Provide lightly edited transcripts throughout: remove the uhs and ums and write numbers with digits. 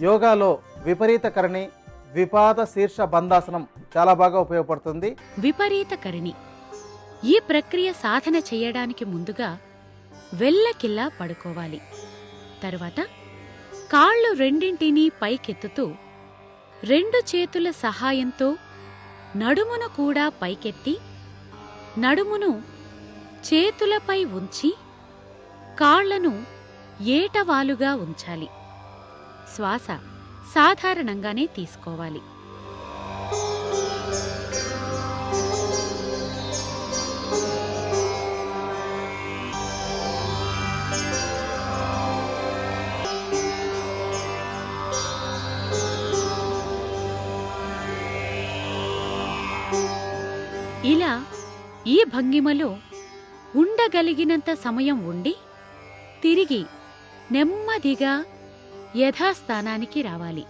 యోగాలో విపరీత కరణి, ద్విపాద శీర్ష బంధాసనం చాలా బాగా ఉపయోగపడుతుంది. విపరీత కరణి ఈ ప్రక్రియ సాధన చేయడానికి ముందుగా వెల్లకిల్లా పడుకోవాలి. తరువాత కాళ్ళు రెండింటినీ పైకెత్తుతూ 2 చేతుల సహాయంతో నడుమును కూడా పైకెత్తి నడుమును చేతులపై ఉంచి కాళ్లను ఏటవాలుగా ఉంచాలి. శ్వాస సాధారణంగానే తీసుకోవాలి. ఇలా ఈ భంగిమలో ఉండగలిగినంత సమయం ఉండి తిరిగి నెమ్మదిగా యథాస్థానానికి రావాలి.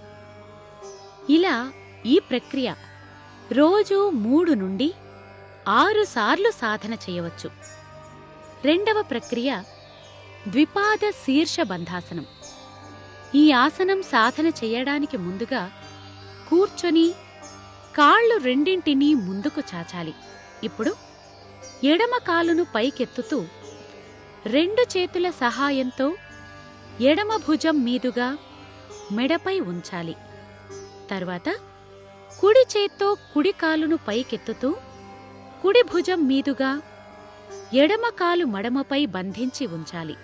ఇలా ఈ ప్రక్రియ రోజూ 3 నుండి 6 సార్లు సాధన చేయవచ్చు. రెండవ ప్రక్రియ ద్విపాద శీర్ష బంధాసనం. ఈ ఆసనం సాధన చేయడానికి ముందుగా కూర్చొని కాళ్ళు రెండింటినీ ముందుకు చాచాలి. ఇప్పుడు ఎడమ కాలును పైకెత్తుతూ 2 చేతుల సహాయంతో ఎడమ భుజం మీదుగా మెడపై ఉంచాలి. తర్వాత కుడి చేత్తో కుడి కాలును పైకెత్తుతూ కుడి భుజం మీదుగా ఎడమ కాలు మడమపై బంధించి ఉంచాలి.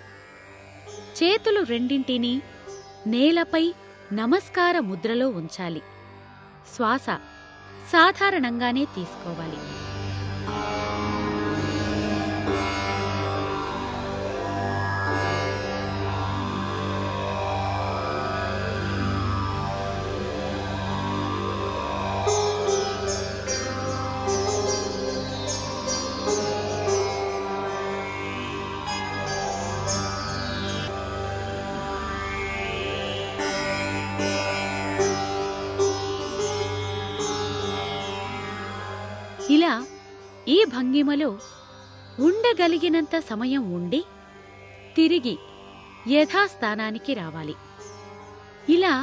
చేతులు రెండింటినీ నేలపై నమస్కార ముద్రలో ఉంచాలి. శ్వాస సాధారణంగానే తీసుకోవాలి. ఇలా ఈ భంగిమలో ఉండగలిగినంత సమయం ఉండి తిరిగి యథాస్థానానికి రావాలి. ఇలా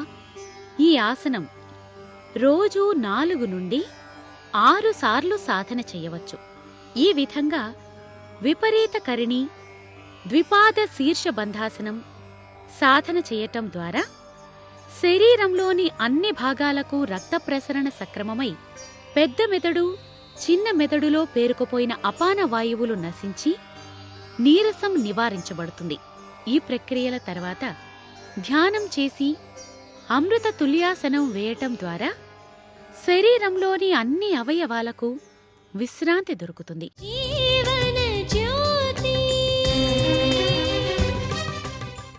ఈ ఆసనం రోజూ 4 నుండి 6 సార్లు సాధన చేయవచ్చు. ఈ విధంగా విపరీత కరిణి, ద్విపాద శీర్ష బంధాసనం సాధన చేయటం ద్వారా శరీరంలోని అన్ని భాగాలకు రక్త ప్రసరణ సక్రమమై పెద్ద మెదడు, చిన్న మెదడులో పేరుకుపోయిన అపాన వాయువులు నశించి నీరసం నివారించబడుతుంది. ఈ ప్రక్రియల తర్వాత ధ్యానం చేసి అమృత తుల్యాసనం వేయటం ద్వారా శరీరంలోని అన్ని అవయవాలకు విశ్రాంతి దొరుకుతుంది.